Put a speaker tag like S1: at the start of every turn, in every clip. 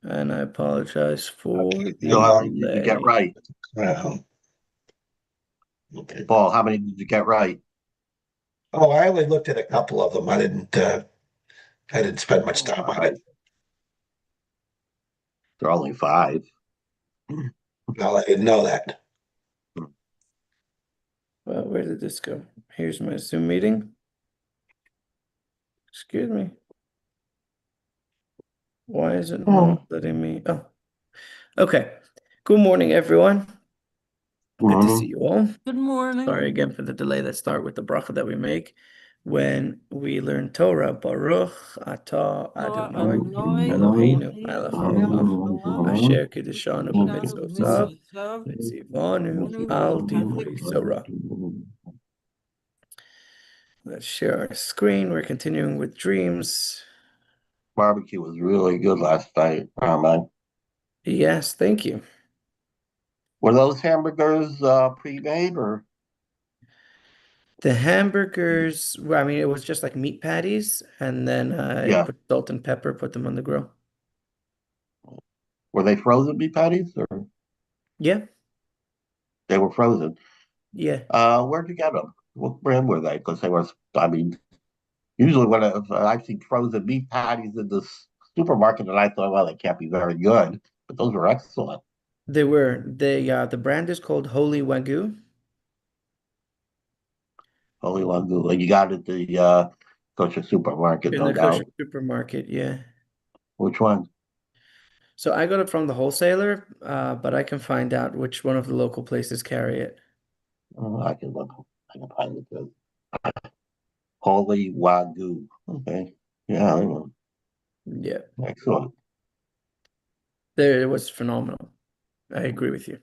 S1: And I apologize for
S2: Okay.
S1: the
S2: So how many did you get
S1: delay.
S2: right?
S3: Um, okay.
S2: Paul, how many did you get right?
S3: Oh, I only looked at a couple of them. I didn't spend much
S2: Oh,
S3: time on it.
S2: there are only five.
S3: No, I didn't know that.
S1: Well, where did this go? Here's my Zoom meeting. Excuse me. Why is it
S2: Oh,
S1: not letting me? Oh, okay. Good morning, everyone. Good to see
S2: morning.
S1: you all.
S4: Good morning.
S1: Sorry again for the delay. Let's start with the bracha that we make when we learn Torah. Baruch atah
S4: Loa
S1: Adonai
S4: Adonai,
S1: Eloheinu melech
S4: Melech
S1: haolam
S4: Haolam,
S1: asher kiddushanu
S4: Kiddushanu
S1: b'mitzvotav
S4: b'mitzvotav,
S1: v'tzivanu
S4: Anu
S1: al
S4: al
S1: divrei
S4: divrei.
S1: Torah. Let's share our screen. We're continuing with dreams.
S2: Barbecue was really good last night.
S1: Yes, thank you.
S2: Were those hamburgers pre-made or?
S1: The hamburgers, well, I mean, it was just like meat patties, and then I
S2: Yeah.
S1: put salt and pepper, put them on the grill.
S2: Were they frozen beef patties or
S1: Yeah,
S2: they were frozen?
S1: yeah.
S2: Where'd you get them? What brand were they? Because they were, I mean, usually when I've seen frozen beef patties in the supermarket, and I thought, well, they can't be very good, but those were excellent.
S1: The brand is called Holy Wagyu
S2: Holy Wagyu. You got it at the kosher supermarket,
S1: in
S2: no
S1: the kosher
S2: doubt.
S1: supermarket. Yeah.
S2: Which one?
S1: So I got it from the wholesaler, but I can find out which one of the local places carry it.
S2: I can look. I can find it too. Holy Wagyu. Okay. Yeah,
S1: Yeah,
S2: excellent.
S1: there it was phenomenal. I agree with you.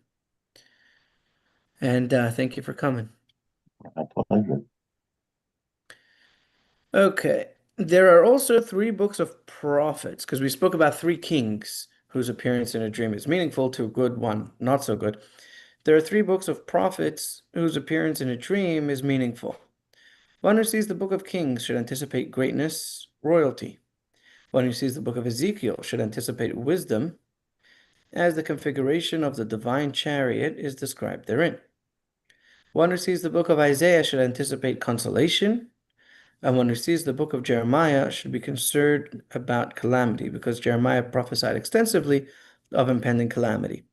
S1: And thank you for coming.
S2: My pleasure.
S1: Okay. There are also three books of prophets, because we spoke about three kings whose appearance in a dream is meaningful to a good one, not so good. There are three books of prophets whose appearance in a dream is meaningful. One who sees the book of Kings should anticipate greatness, royalty. One who sees the book of Ezekiel should anticipate wisdom, as the configuration of the divine chariot is described therein. One who sees the book of Isaiah should anticipate consolation, and one who sees the book of Jeremiah should be concerned about calamity, because Jeremiah prophesied extensively of impending calamity.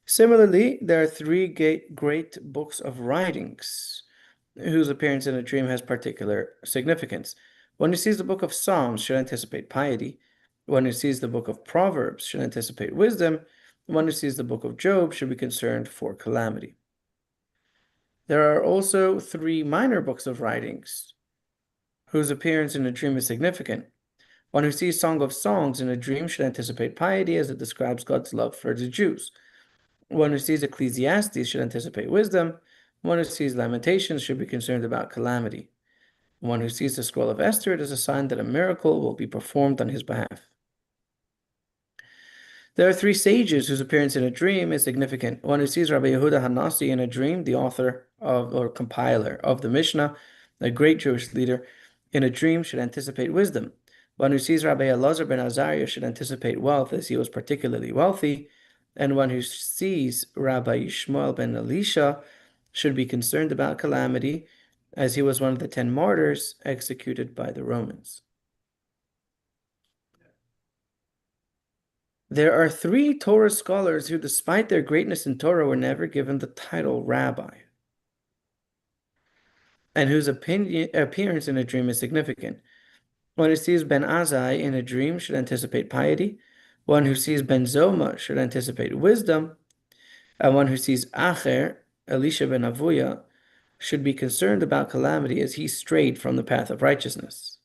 S1: Similarly, there are three great books of writings whose appearance in a dream has particular significance. One who sees the book of Psalms should anticipate piety. One who sees the book of Proverbs should anticipate wisdom. One who sees the book of Job should be concerned for calamity. There are also three minor books of writings whose appearance in a dream is significant. One who sees Song of Songs in a dream should anticipate piety as it describes God's love for the Jews. One who sees Ecclesiastes should anticipate wisdom. One who sees Lamentations should be concerned about calamity. One who sees the scroll of Esther, it is a sign that a miracle will be performed on his behalf. There are three sages whose appearance in a dream is significant. One who sees Rabbi Yehuda Hanasi in a dream, the author of or compiler of the Mishnah, a great Jewish leader, in a dream should anticipate wisdom. One who sees Rabbi Elazar ben Azariah should anticipate wealth, as he was particularly wealthy. And one who sees Rabbi Yishmael ben Elisha should be concerned about calamity, as he was one of the 10 martyrs executed by the Romans. There are three Torah scholars who, despite their greatness in Torah, were never given the title rabbi, and whose appearance in a dream is significant. One who sees Ben Azai in a dream should anticipate piety. One who sees Ben Zoma should anticipate wisdom. And one who sees Acher, Elisha ben Avuya, should be concerned about calamity as he strayed from the path of righteousness.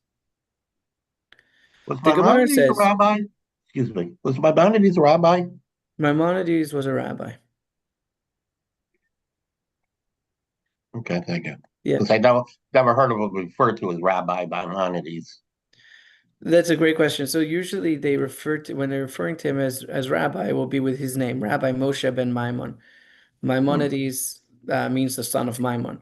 S2: Was
S1: The Gemara
S2: Maimonides a
S1: says
S2: rabbi? Excuse me. Was Maimonides a rabbi?
S1: Maimonides was a rabbi.
S2: Okay, thank you.
S1: Yeah,
S2: Because I never heard of him referred to as Rabbi Maimonides.
S1: that's a great question. So usually they refer to when they're referring to him as rabbi, it will be with his name, Rabbi Moshe ben Maimon.
S2: Hmm.
S1: Maimonides means the son of Maimon.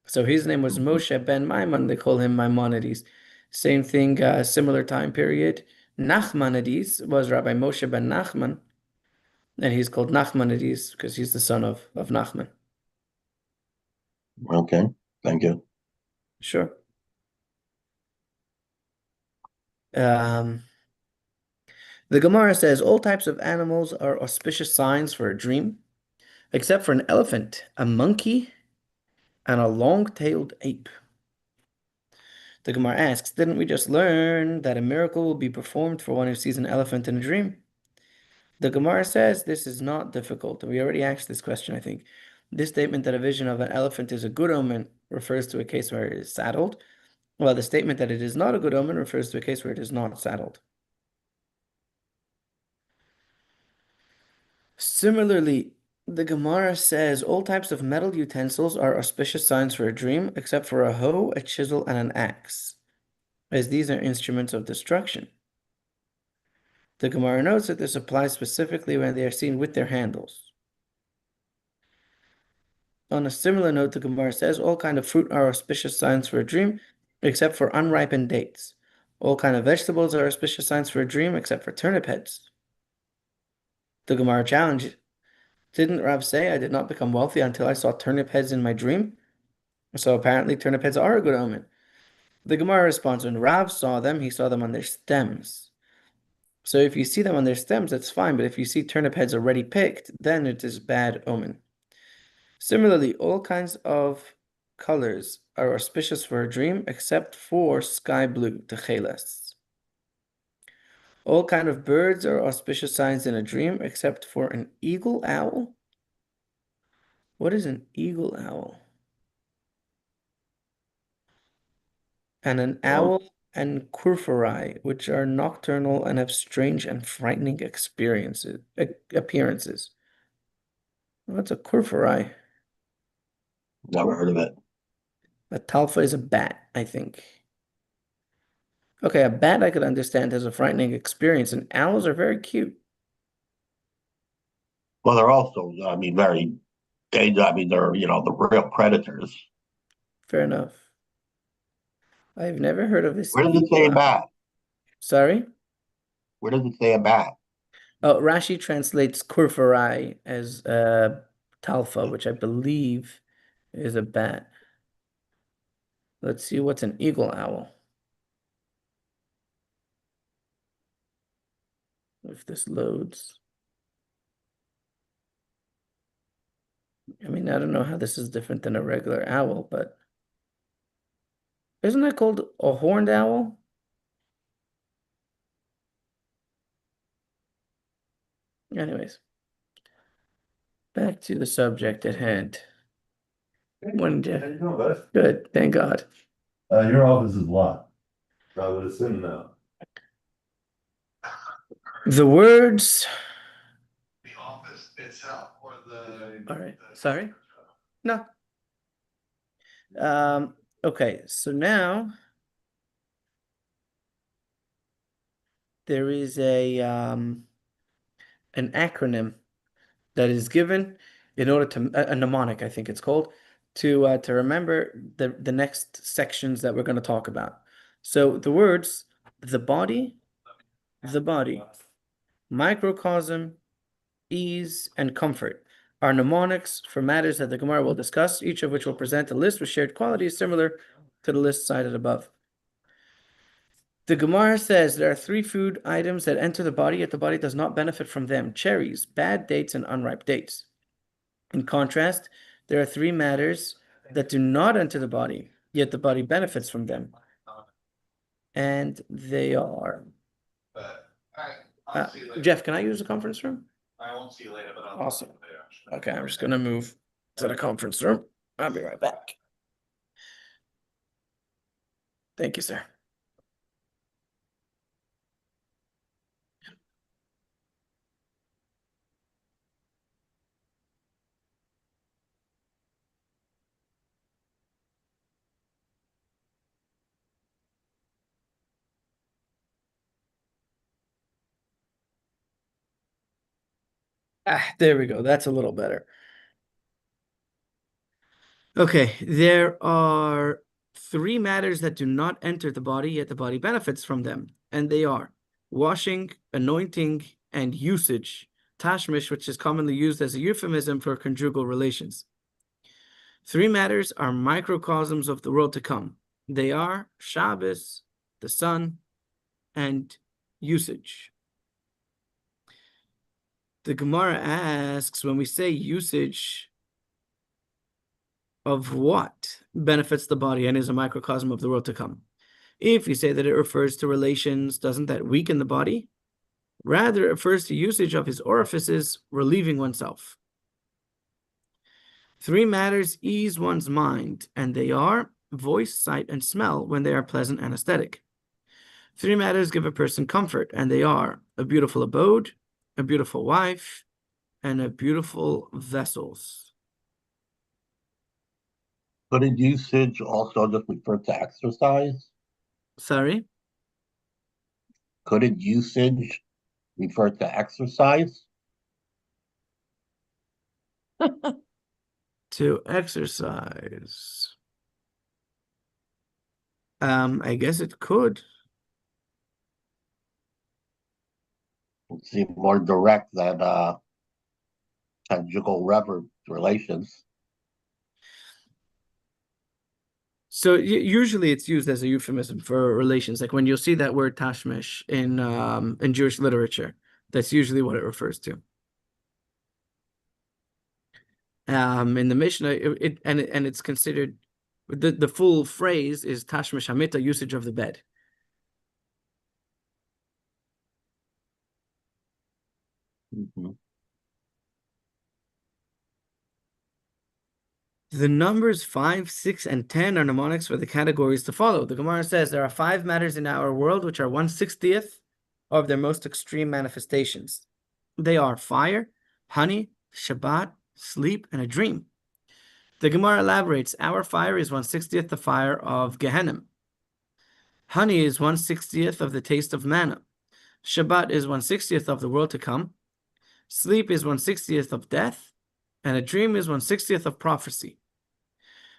S1: So his name was
S2: Mhm.
S1: Moshe ben Maimon. They call him Maimonides. Same thing, similar time period, Nachmanides was Rabbi Moshe ben Nachman, and he's called Nachmanides because he's the son of Nachman.
S2: Okay, thank you.
S1: Sure. Um, the Gemara says all types of animals are auspicious signs for a dream, except for an elephant, a monkey, and a long-tailed ape. The Gemara asks, didn't we just learn that a miracle will be performed for one who sees an elephant in a dream? The Gemara says this is not difficult. We already asked this question, I think. This statement that a vision of an elephant is a good omen refers to a case where it is saddled, while the statement that it is not a good omen refers to a case where it is not saddled. Similarly, the Gemara says all types of metal utensils are auspicious signs for a dream, except for a hoe, a chisel, and an axe, as these are instruments of destruction. The Gemara notes that this applies specifically when they are seen with their handles. On a similar note, the Gemara says all kind of fruit are auspicious signs for a dream, except for unripened dates. All kind of vegetables are auspicious signs for a dream, except for turnip heads. The Gemara challenged, didn't Rav say I did not become wealthy until I saw turnip heads in my dream? So apparently turnip heads are a good omen. The Gemara responds, when Rav saw them, he saw them on their stems. So if you see them on their stems, that's fine, but if you see turnip heads already picked, then it is bad omen. Similarly, all kinds of colors are auspicious for a dream, except for sky blue, techeles. All kind of birds are auspicious signs in a dream, except for an eagle owl. What is an eagle owl? And an
S2: Well,
S1: owl and kurfuri, which are nocturnal and have strange and frightening appearances. What's a kurfuri?
S2: never heard of it.
S1: A talfa is a bat, I think. Okay, a bat I could understand has a frightening experience, and owls are very cute.
S2: Well, they're also, I mean, very dangerous. I mean, they're, the real predators.
S1: Fair enough. I've never heard of this
S2: Where does it
S1: eagle
S2: say a
S1: owl.
S2: bat?
S1: Sorry?
S2: Where does it say a bat?
S1: Oh, Rashi translates kurfuri as talfa, which I believe is a bat. Let's see what's an eagle owl. If this loads. I mean, I don't know how this is different than a regular owl, but isn't that called a horned owl? Anyways, back to the subject at hand. Morning, Jeff.
S4: How you doing, bud?
S1: Good, thank God.
S4: Your office is locked. I would assume now.
S1: The words.
S4: The office itself or the.
S1: All right, sorry? No. Okay, so now there is an acronym that is given in order to a mnemonic, I think it's called, to remember the next sections that we're going to talk about. So the words the body, microcosm, ease, and comfort are mnemonics for matters that the Gemara will discuss, each of which will present a list with shared qualities similar to the list cited above. The Gemara says there are 3 food items that enter the body, yet the body does not benefit from them: cherries, bad dates, and unripe dates. In contrast, there are 3 matters that do not enter the body, yet the body benefits from them. And they are. Jeff, can I use the conference room?
S4: I won't see you later, but I'll.
S1: Awesome. Okay, I'm just gonna move to the conference room. I'll be right back. Thank you, sir. There we go. That's a little better. Okay, there are 3 matters that do not enter the body, yet the body benefits from them, and they are washing, anointing, and usage. Tashmish, which is commonly used as a euphemism for conjugal relations. Three matters are microcosms of the world to come. They are Shabbos, the sun, and usage. The Gemara asks, when we say usage, of what benefits the body and is a microcosm of the world to come? If you say that it refers to relations, doesn't that weaken the body? Rather, it refers to usage of his orifices, relieving oneself. Three matters ease one's mind, and they are voice, sight, and smell when they are pleasant and aesthetic. Three matters give a person comfort, and they are a beautiful abode, a beautiful wife, and a beautiful vessels.
S2: Couldn't usage also just refer to exercise?
S1: Sorry?
S2: Couldn't usage refer to exercise?
S1: To exercise. I guess it could.
S2: It seems more direct than conjugal relations.
S1: So usually it's used as a euphemism for relations. Like when you'll see that word tashmish in Jewish literature, that's usually what it refers to. In the Mishnah, it's considered the full phrase is tashmish hamita, usage of the bed.
S2: Mm-hmm.
S1: The numbers 5, 6, and 10 are mnemonics for the categories to follow. The Gemara says there are 5 matters in our world which are 1/60th of their most extreme manifestations. They are fire, honey, Shabbat, sleep, and a dream. The Gemara elaborates, our fire is 1/60th the fire of Gehenna. Honey is 1/60th of the taste of manna. Shabbat is 1/60th of the world to come. Sleep is 1/60th of death. And a dream is 1/60th of prophecy.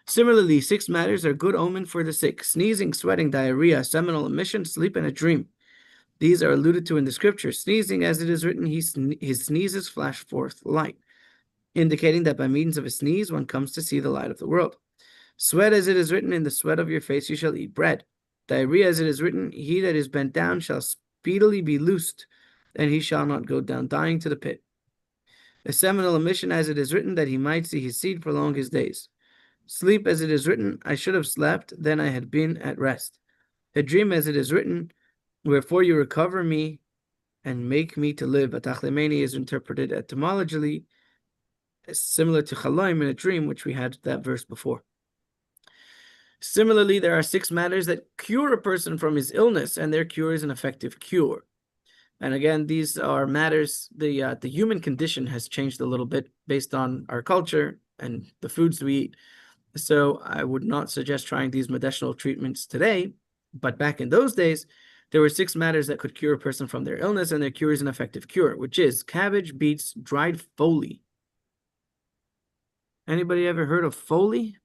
S1: Similarly, 6 matters are good omen for the sick: sneezing, sweating, diarrhea, seminal emission, sleep, and a dream. These are alluded to in the scripture. Sneezing, as it is written, his sneezes flash forth light, indicating that by means of a sneeze, one comes to see the light of the world. Sweat, as it is written, in the sweat of your face you shall eat bread. Diarrhea, as it is written, he that is bent down shall speedily be loosed, and he shall not go down dying to the pit. A seminal emission, as it is written, that he might see his seed prolong his days. Sleep, as it is written, I should have slept, then I had been at rest. A dream, as it is written, wherefore you recover me and make me to live. Atachlemeni is interpreted etymologically similar to chaloim in a dream, which we had that verse before. Similarly, there are 6 matters that cure a person from his illness, and their cure is an effective cure. And again, these are matters, the human condition has changed a little bit based on our culture and the foods we eat. So I would not suggest trying these medicinal treatments today, but back in those days, there were 6 matters that could cure a person from their illness, and their cure is an effective cure, which is cabbage, beets, dried foley. Anybody ever heard of foley?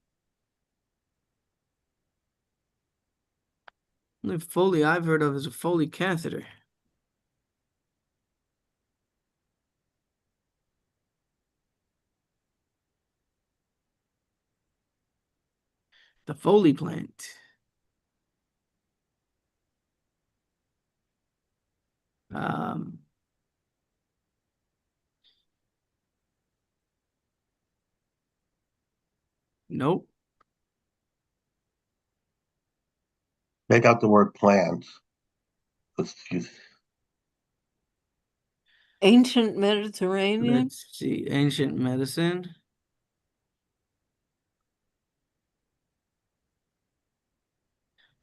S1: The only foley I've heard of is a Foley catheter. The Foley plant. Nope.
S2: Take out the word plants.
S5: Ancient Mediterranean?
S1: Let's see. Ancient medicine.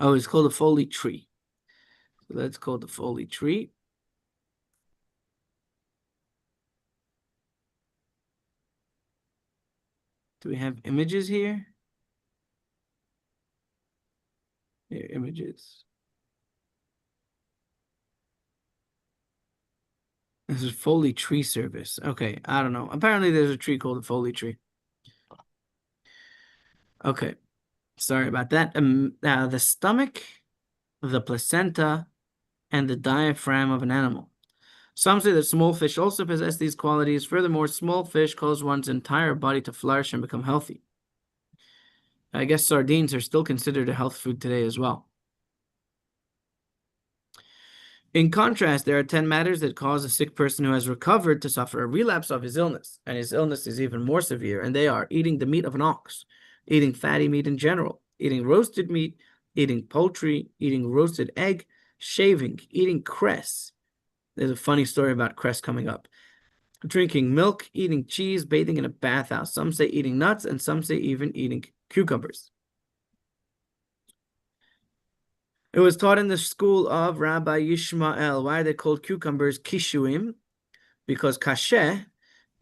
S1: Oh, it's called a Foley tree. So that's called the Foley tree. Do we have images here? Here, images. This is Foley tree service. Okay, I don't know. Apparently there's a tree called a Foley tree. Okay, sorry about that. The stomach, the placenta, and the diaphragm of an animal. Some say that small fish also possess these qualities. Furthermore, small fish cause one's entire body to flourish and become healthy. I guess sardines are still considered a health food today as well. In contrast, there are 10 matters that cause a sick person who has recovered to suffer a relapse of his illness, and his illness is even more severe, and they are eating the meat of an ox, eating fatty meat in general, eating roasted meat, eating poultry, eating roasted egg, shaving, eating cress. There's a funny story about cress coming up. Drinking milk, eating cheese, bathing in a bathhouse. Some say eating nuts, and some say even eating cucumbers. It was taught in the school of Rabbi Yishmael. Why are they called cucumbers kishuim? Because kasheh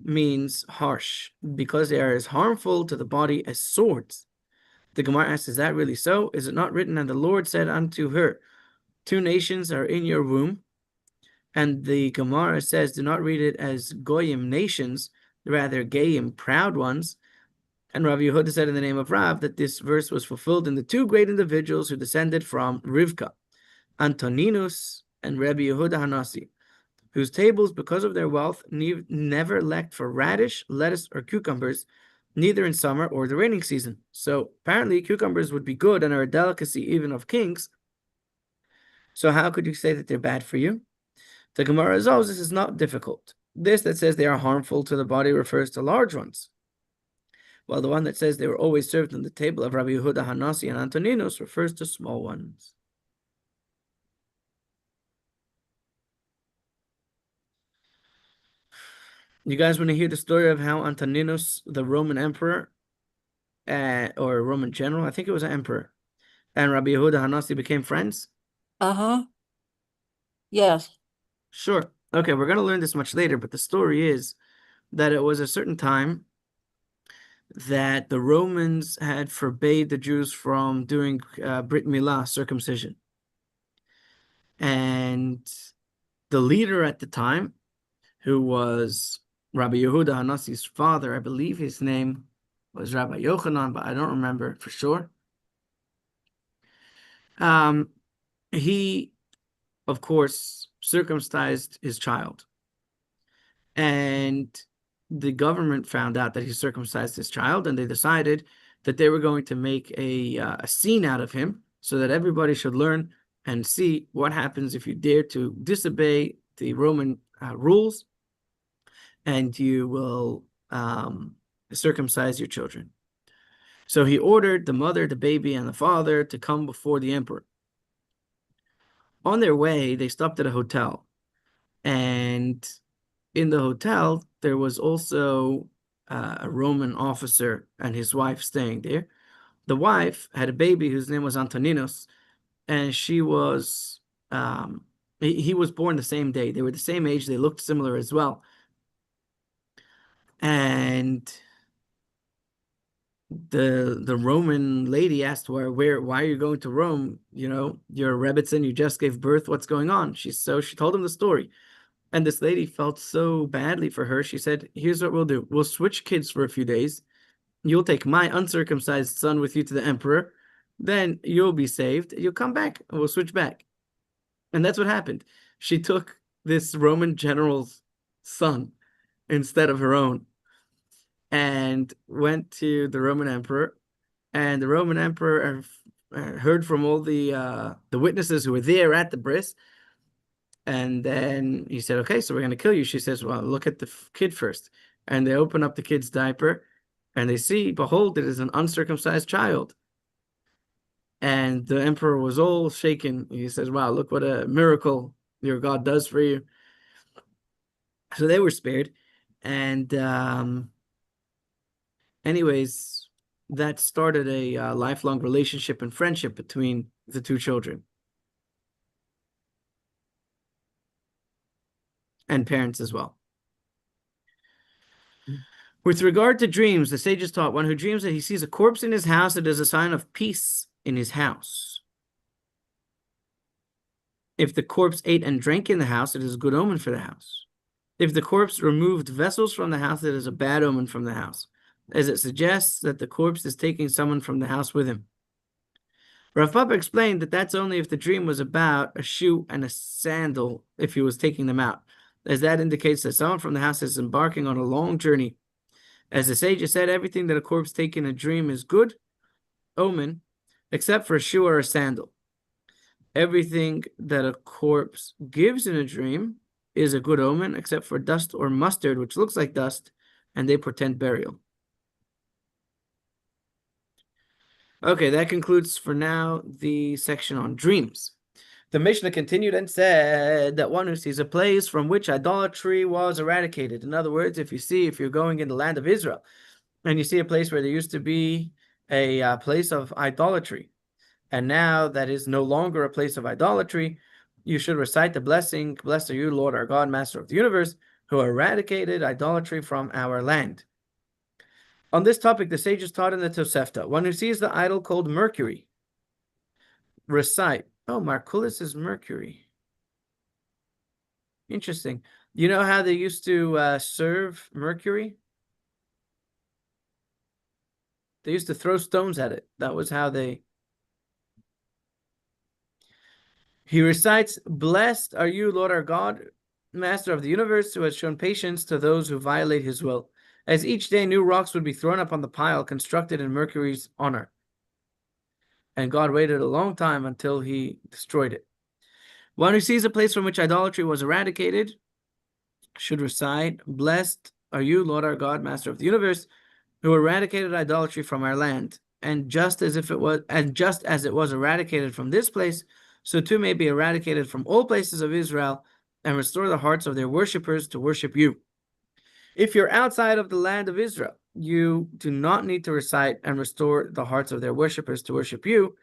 S1: means harsh, because they are as harmful to the body as swords. The Gemara asks, is that really so? Is it not written, and the Lord said unto her, 2 nations are in your womb? And the Gemara says, do not read it as goyim nations, rather gayim proud ones. And Rabbi Yehuda said in the name of Rav that this verse was fulfilled in the 2 great individuals who descended from Rivka, Antoninus and Rabbi Yehuda Hanasi, whose tables, because of their wealth, never lacked for radish, lettuce, or cucumbers, neither in summer or the rainy season. So apparently cucumbers would be good and are a delicacy even of kings. So how could you say that they're bad for you? The Gemara resolves this is not difficult. This that says they are harmful to the body refers to large ones, while the one that says they were always served on the table of Rabbi Yehuda Hanasi and Antoninus refers to small ones. You guys want to hear the story of how Antoninus, the Roman emperor, or Roman general, I think it was an emperor, and Rabbi Yehuda Hanasi became friends?
S5: Uh-huh. Yes.
S1: Sure. Okay, we're going to learn this much later, but the story is that it was a certain time that the Romans had forbade the Jews from doing Brit Milah, circumcision. And the leader at the time, who was Rabbi Yehuda Hanasi's father, I believe his name was Rabbi Yochanan, but I don't remember for sure. He, of course, circumcised his child. And the government found out that he circumcised his child, and they decided that they were going to make a scene out of him so that everybody should learn and see what happens if you dare to disobey the Roman rules, and you will circumcise your children. So he ordered the mother, the baby, and the father to come before the emperor. On their way, they stopped at a hotel, and in the hotel, there was also a Roman officer and his wife staying there. The wife had a baby whose name was Antoninus, and she was, he was born the same day. They were the same age. They looked similar as well. And the Roman lady asked why are you going to Rome? You know, you're a Rebbitzin, you just gave birth. What's going on? She told him the story. And this lady felt so badly for her. She said, here's what we'll do. We'll switch kids for a few days. You'll take my uncircumcised son with you to the emperor. Then you'll be saved. You'll come back and we'll switch back. And that's what happened. She took this Roman general's son instead of her own and went to the Roman emperor. And the Roman emperor heard from all the witnesses who were there at the bris. And then he said, okay, so we're going to kill you. She says, well, look at the kid first. And they open up the kid's diaper and they see, behold, it is an uncircumcised child. And the emperor was all shaken. He says, wow, look what a miracle your God does for you. So they were spared. And anyways, that started a lifelong relationship and friendship between the 2 children. And parents as well. With regard to dreams, the sages taught one who dreams that he sees a corpse in his house, it is a sign of peace in his house. If the corpse ate and drank in the house, it is a good omen for the house. If the corpse removed vessels from the house, it is a bad omen from the house, as it suggests that the corpse is taking someone from the house with him. Rav Papa explained that that's only if the dream was about a shoe and a sandal, if he was taking them out, as that indicates that someone from the house is embarking on a long journey. As the sages said, everything that a corpse taken in a dream is good omen, except for a shoe or a sandal. Everything that a corpse gives in a dream is a good omen, except for dust or mustard, which looks like dust, and they portend burial. Okay, that concludes for now the section on dreams. The Mishnah continued and said that one who sees a place from which idolatry was eradicated. In other words, if you're going in the land of Israel, and you see a place where there used to be a place of idolatry, and now that is no longer a place of idolatry, you should recite the blessing, "Blessed are you, Lord our God, Master of the universe, who eradicated idolatry from our land." On this topic, the sages taught in the Tosefta, one who sees the idol called Mercury, recite. Oh, Marculus is Mercury. Interesting. You know how they used to serve Mercury? They used to throw stones at it. That was how they... He recites, "Blessed are you, Lord our God, Master of the universe, who has shown patience to those who violate his will." As each day new rocks would be thrown up on the pile constructed in Mercury's honor. And God waited a long time until he destroyed it. One who sees a place from which idolatry was eradicated should recite, "Blessed are you, Lord our God, Master of the universe, who eradicated idolatry from our land. And just as it was eradicated from this place, so too may be eradicated from all places of Israel, and restore the hearts of their worshippers to worship you." If you're outside of the land of Israel, you do not need to recite and restore the hearts of their worshippers to worship you,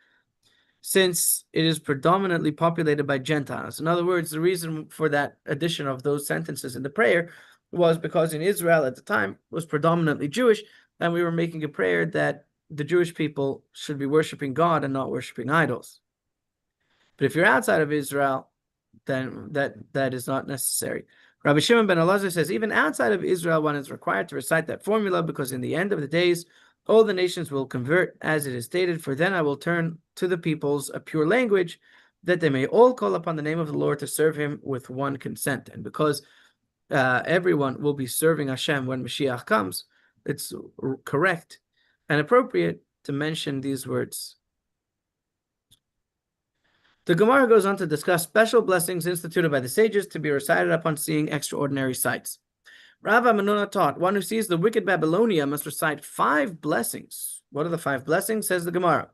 S1: since it is predominantly populated by Gentiles. In other words, the reason for that addition of those sentences in the prayer was because in Israel at the time was predominantly Jewish, and we were making a prayer that the Jewish people should be worshiping God and not worshiping idols. But if you're outside of Israel, then that is not necessary. Rabbi Shimon ben Elazar says, even outside of Israel, one is required to recite that formula, because in the end of the days, all the nations will convert, as it is stated, "For then I will turn to the peoples a pure language, that they may all call upon the name of the Lord to serve him with one consent." And because everyone will be serving Hashem when Mashiach comes, it's correct and appropriate to mention these words. The Gemara goes on to discuss special blessings instituted by the sages to be recited upon seeing extraordinary sights. Rav Menuna taught, one who sees the wicked Babylonia must recite 5 blessings. What are the 5 blessings? Says the Gemara.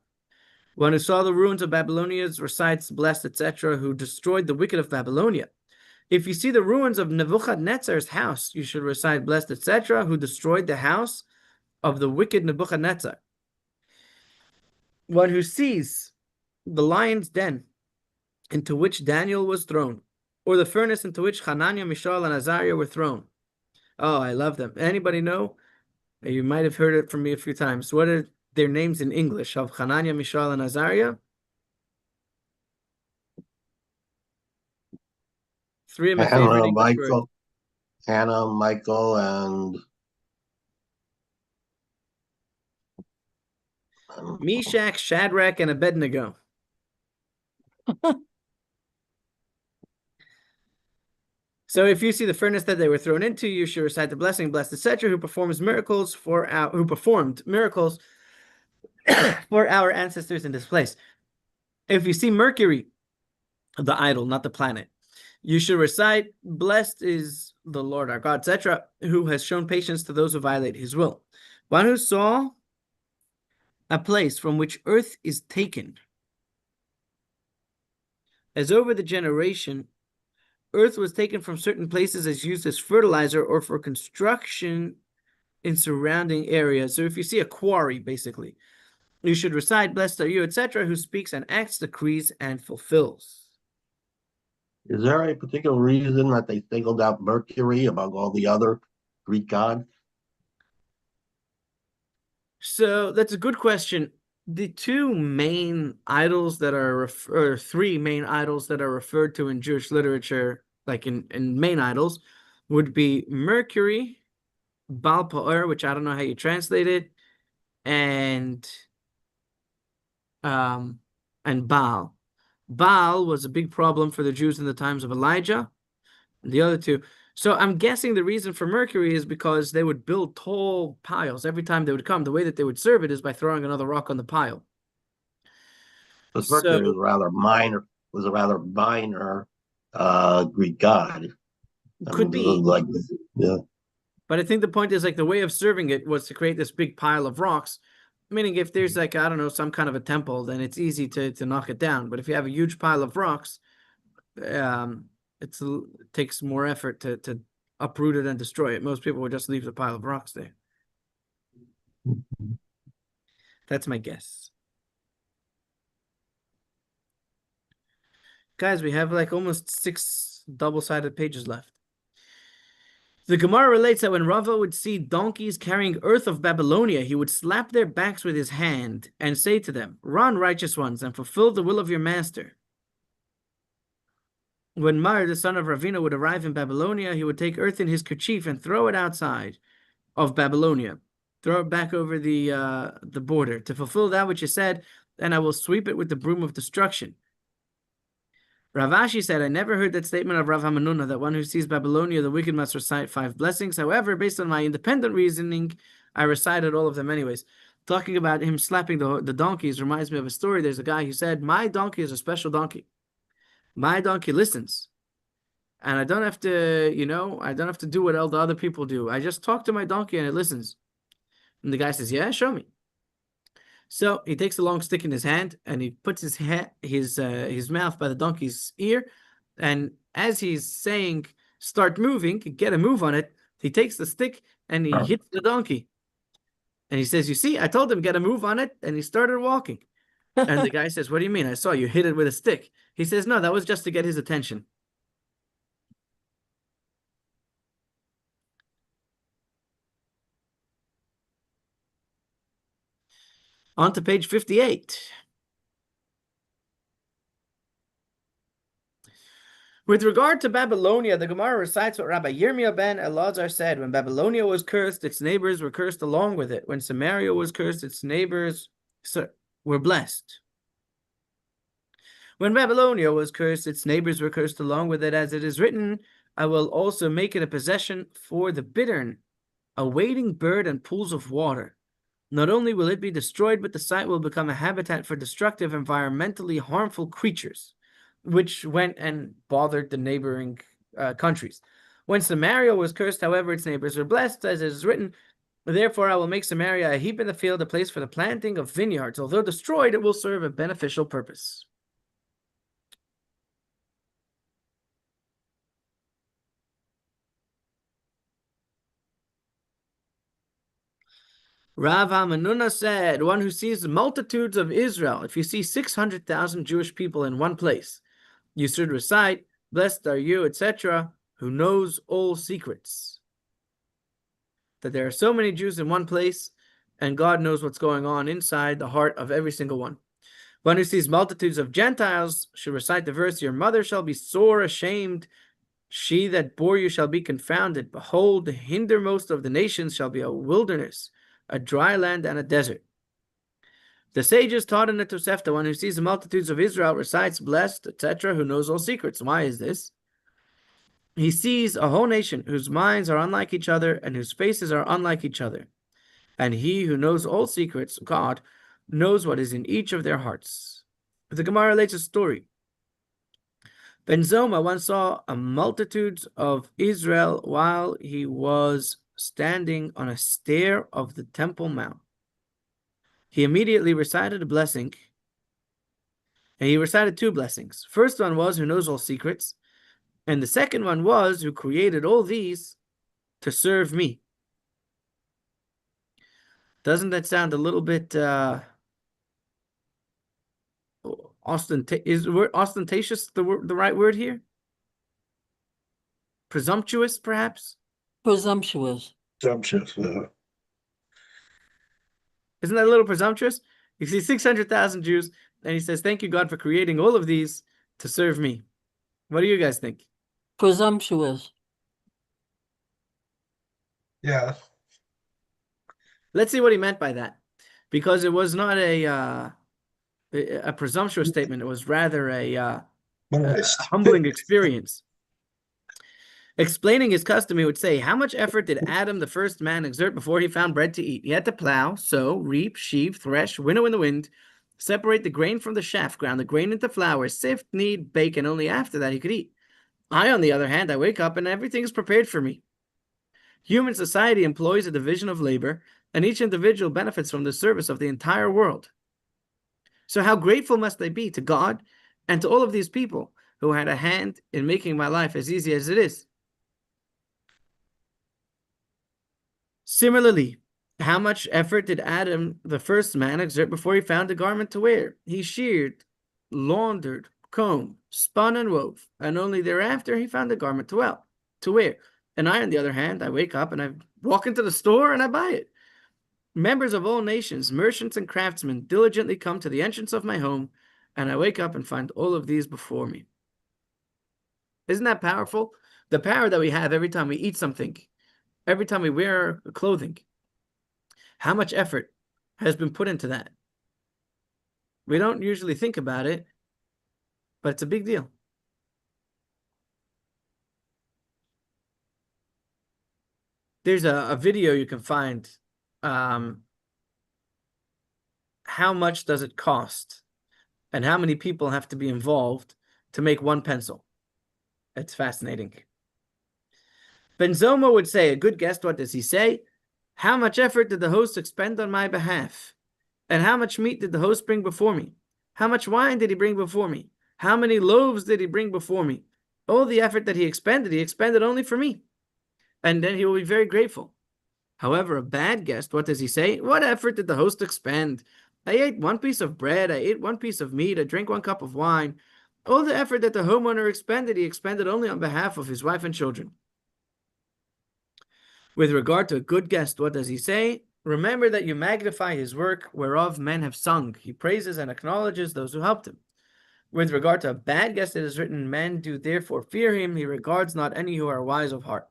S1: One who saw the ruins of Babylonia recites, "Blessed, etc., who destroyed the wicked of Babylonia." If you see the ruins of Nebuchadnezzar's house, you should recite, "Blessed, etc., who destroyed the house of the wicked Nebuchadnezzar." One who sees the lion's den into which Daniel was thrown, or the furnace into which Hananiah, Mishael, and Azariah were thrown. Oh, I love them. Anybody know? You might have heard it from me a few times. What are their names in English of Hananiah, Mishael, and Azariah? 3 of my favorite English words.
S2: Hannah, Michael, and
S1: Meshach, Shadrach, and Abednego. So if you see the furnace that they were thrown into, you should recite the blessing, "Blessed, etc., who performed miracles for our ancestors in this place." If you see Mercury, the idol, not the planet, you should recite, "Blessed is the Lord our God, etc., who has shown patience to those who violate his will." One who saw a place from which earth is taken, as over the generation, earth was taken from certain places as used as fertilizer or for construction in surrounding areas. So if you see a quarry, basically, you should recite, "Blessed are you, etc., who speaks and acts, decrees, and fulfills."
S2: is there a particular reason that they singled out Mercury among all the other Greek gods?
S1: So that's a good question. The 2 main idols that are, or 3 main idols that are referred to in Jewish literature, like in main idols, would be Mercury, Baal Pa'or, which I don't know how you translate it, and and Baal. Baal was a big problem for the Jews in the times of Elijah. The other two. So I'm guessing the reason for Mercury is because they would build tall piles every time they would come. The way that they would serve it is by throwing another rock on the pile.
S2: Because
S1: So
S2: Mercury was a rather minor Greek god. I
S1: could
S2: mean,
S1: be,
S2: like, yeah.
S1: but I think the point is like the way of serving it was to create this big pile of rocks. Meaning if there's like, I don't know, some kind of a temple, then it's easy to knock it down. But if you have a huge pile of rocks, it takes more effort to uproot it and destroy it. Most people would just leave the pile of rocks there. That's my guess. Guys, we have like almost 6 double-sided pages left. The Gemara relates that when Rava would see donkeys carrying earth of Babylonia, he would slap their backs with his hand and say to them, "Run, righteous ones, and fulfill the will of your master." When Mar, the son of Ravina, would arrive in Babylonia, he would take earth in his kerchief and throw it outside of Babylonia. Throw it back over the border to fulfill that which is said, and I will sweep it with the broom of destruction. Rav Ashi said, I never heard that statement of Rav Hamanuna that one who sees Babylonia, the wicked must recite 5 blessings. However, based on my independent reasoning, I recited all of them anyways. Talking about him slapping the donkeys reminds me of a story. There's a guy who said, my donkey is a special donkey. My donkey listens. And I don't have to, I don't have to do what all the other people do. I just talk to my donkey and it listens. And the guy says, yeah, show me. So he takes a long stick in his hand and he puts his mouth by the donkey's ear. And as he's saying, start moving, get a move on it, he takes the stick and he hits the donkey. And he says, you see, I told him get a move on it. And he started walking. And the guy says, what do you mean? I saw you hit it with a stick. He says, no, that was just to get his attention. On to page 58. With regard to Babylonia, the Gemara recites what Rabbi Yirmiyah ben Elazar said. When Babylonia was cursed, its neighbors were cursed along with it. When Samaria was cursed, its neighbors were blessed. When Babylonia was cursed, its neighbors were cursed along with it. As it is written, I will also make it a possession for the bittern, a wading bird and pools of water. Not only will it be destroyed, but the site will become a habitat for destructive, environmentally harmful creatures, which went and bothered the neighboring countries. When Samaria was cursed, however, its neighbors were blessed, as it is written, therefore I will make Samaria a heap in the field, a place for the planting of vineyards. Although destroyed, it will serve a beneficial purpose. Rav Hamanuna said, one who sees the multitudes of Israel, if you see 600,000 Jewish people in one place, you should recite, blessed are you, etc., who knows all secrets. That there are so many Jews in one place, and God knows what's going on inside the heart of every single one. One who sees multitudes of Gentiles should recite the verse, your mother shall be sore ashamed, she that bore you shall be confounded. Behold, the hindermost of the nations shall be a wilderness, a dry land and a desert. The sages taught in the Tosefta, one who sees the multitudes of Israel recites blessed, etc., who knows all secrets. Why is this? He sees a whole nation whose minds are unlike each other and whose faces are unlike each other. And he who knows all secrets, God, knows what is in each of their hearts. The Gemara relates a story. Ben Zoma once saw a multitude of Israel while he was standing on a stair of the Temple Mount. He immediately recited a blessing, and he recited 2 blessings. First one was, who knows all secrets, and the second one was, who created all these to serve me. Doesn't that sound a little bit ostentatious? Is ostentatious the right word here? Presumptuous, perhaps?
S5: Presumptuous.
S3: Presumptuous.
S1: Isn't that a little presumptuous? You see 600,000 Jews, and he says, thank you, God, for creating all of these to serve me. What do you guys think?
S5: Presumptuous.
S3: Yeah.
S1: Let's see what he meant by that. Because it was not a presumptuous statement. It was rather a
S3: Modest.
S1: humbling experience. Explaining his custom, he would say, how much effort did Adam, the first man, exert before he found bread to eat? He had to plow, sow, reap, sheave, thresh, winnow in the wind, separate the grain from the chaff, ground the grain into flour, sift, knead, bake, and only after that he could eat. I, on the other hand, I wake up and everything is prepared for me. Human society employs a division of labor, and each individual benefits from the service of the entire world. So how grateful must I be to God and to all of these people who had a hand in making my life as easy as it is? Similarly, how much effort did Adam, the first man, exert before he found a garment to wear? He sheared, laundered, combed, spun, and wove, and only thereafter he found a garment to wear. And I, on the other hand, I wake up and I walk into the store and I buy it. Members of all nations, merchants and craftsmen, diligently come to the entrance of my home, and I wake up and find all of these before me. Isn't that powerful? The power that we have every time we eat something, every time we wear clothing. How much effort has been put into that? We don't usually think about it, but it's a big deal. There's a video you can find. How much does it cost? And how many people have to be involved to make one pencil? It's fascinating. Ben Zoma would say, a good guest, what does he say? How much effort did the host expend on my behalf? And how much meat did the host bring before me? How much wine did he bring before me? How many loaves did he bring before me? All the effort that he expended only for me. And then he will be very grateful. However, a bad guest, what does he say? What effort did the host expend? I ate one piece of bread, I ate one piece of meat, I drank one cup of wine. All the effort that the homeowner expended, he expended only on behalf of his wife and children. With regard to a good guest, what does he say? Remember that you magnify his work, whereof men have sung. He praises and acknowledges those who helped him. With regard to a bad guest, it is written, men do therefore fear him. He regards not any who are wise of heart.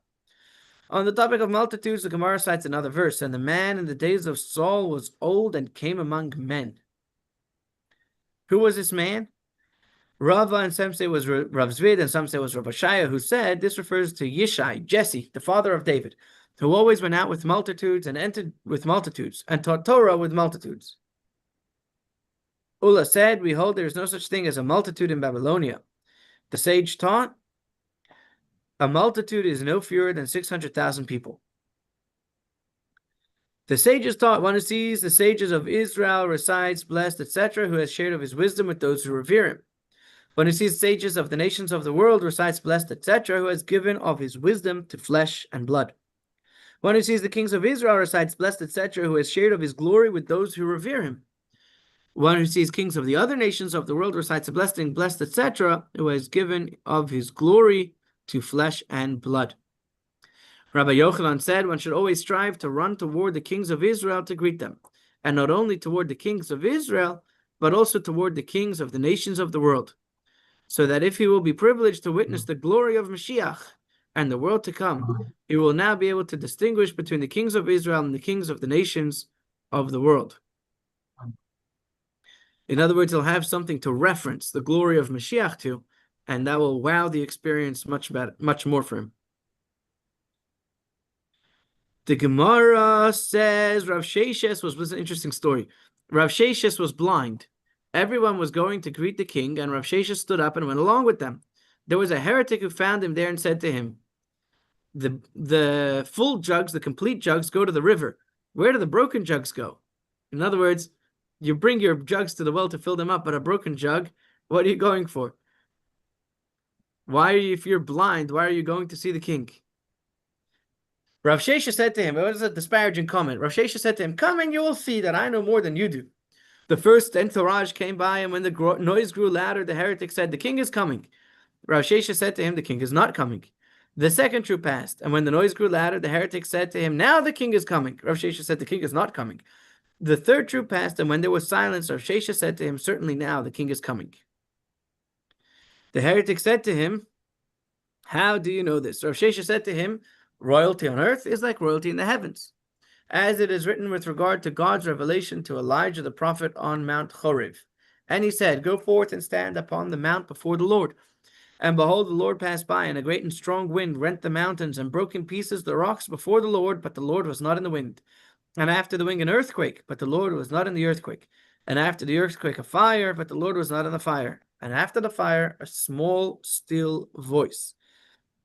S1: On the topic of multitudes, the Gemara cites another verse, and the man in the days of Saul was old and came among men. Who was this man? Rava, and some say was Rav Zvid, and some say was Rav Ashaya, who said this refers to Yishai, Jesse, the father of David, who always went out with multitudes and entered with multitudes and taught Torah with multitudes. Ullah said, we hold there is no such thing as a multitude in Babylonia. The sage taught, a multitude is no fewer than 600,000 people. The sages taught, one who sees the sages of Israel recites, blessed, etc., who has shared of his wisdom with those who revere him. One who sees sages of the nations of the world recites, blessed, etc., who has given of his wisdom to flesh and blood. One who sees the kings of Israel recites, blessed, etc., who has shared of his glory with those who revere him. One who sees kings of the other nations of the world recites a blessing, blessed, etc., who has given of his glory to flesh and blood. Rabbi Yochanan said, one should always strive to run toward the kings of Israel to greet them, and not only toward the kings of Israel, but also toward the kings of the nations of the world, so that if he will be privileged to witness the glory of Mashiach and the world to come, he will now be able to distinguish between the kings of Israel and the kings of the nations of the world. In other words, he'll have something to reference the glory of Mashiach to, and that will wow the experience much more for him. The Gemara says Rav Sheshes was an interesting story. Rav Sheshes was blind. Everyone was going to greet the king, and Rav Sheshes stood up and went along with them. There was a heretic who found him there and said to him, the full jugs, the complete jugs, go to the river. Where do the broken jugs go? In other words, you bring your jugs to the well to fill them up, but a broken jug, what are you going for? If you're blind, why are you going to see the king? Rav Shesha said to him, it was a disparaging comment. Rav Shesha said to him, come and you will see that I know more than you do. The first entourage came by, and when the noise grew louder, the heretic said, the king is coming. Rav Shesha said to him, the king is not coming. The second troop passed, and when the noise grew louder, the heretic said to him, now the king is coming. Rav Shesha said, the king is not coming. The third troop passed, and when there was silence, Rav Shesha said to him, certainly now the king is coming. The heretic said to him, how do you know this? Rav Shesha said to him, royalty on earth is like royalty in the heavens, as it is written with regard to God's revelation to Elijah the prophet on Mount Horeb. And he said, Go forth and stand upon the mount before the Lord. And behold, the Lord passed by, and a great and strong wind rent the mountains and broke in pieces the rocks before the Lord, but the Lord was not in the wind. And after the wind, an earthquake, but the Lord was not in the earthquake. And after the earthquake, a fire, but the Lord was not in the fire. And after the fire, a small, still voice.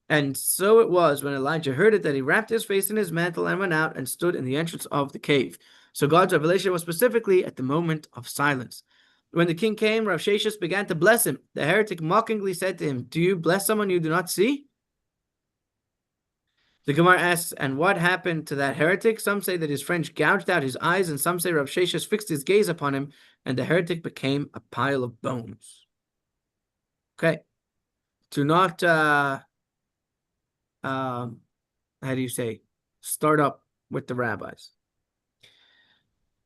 S1: And so it was when Elijah heard it that he wrapped his face in his mantle and went out and stood in the entrance of the cave. So God's revelation was specifically at the moment of silence. When the king came, Rav Sheshes began to bless him. The heretic mockingly said to him, Do you bless someone you do not see? The Gemara asks, and what happened to that heretic? Some say that his friend gouged out his eyes, and some say Rav Sheshes fixed his gaze upon him, and the heretic became a pile of bones. Okay. Do not, how do you say, start up with the rabbis.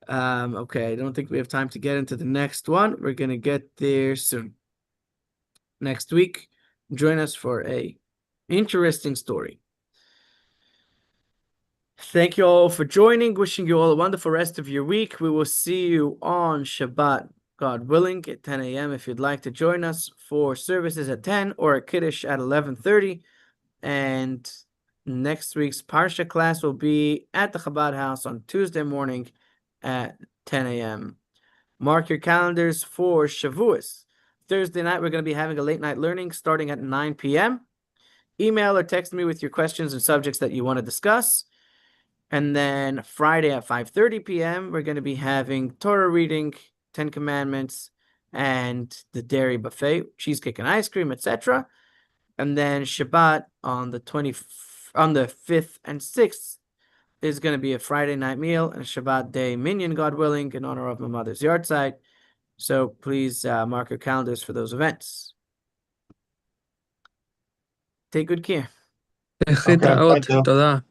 S1: Okay, I don't think we have time to get into the next one. We're going to get there soon. Next week, join us for a interesting story. Thank you all for joining. Wishing you all a wonderful rest of your week. We will see you on Shabbat, God willing, at 10 a.m. if you'd like to join us for services at 10 or a Kiddush at 11:30. And next week's Parsha class will be at the Chabad house on Tuesday morning at 10 a.m. Mark your calendars for Shavuos. Thursday night, we're going to be having a late night learning starting at 9 p.m. Email or text me with your questions and subjects that you want to discuss. And then Friday at 5:30 p.m., we're going to be having Torah reading, 10 Commandments, and the dairy buffet, cheesecake and ice cream, etc. And then Shabbat on the 5th and 6th is going to be a Friday night meal and a Shabbat day minyan, God willing, in honor of my mother's yahrzeit. So please mark your calendars for those events. Take good care.
S2: Okay, thank you.
S6: תודה.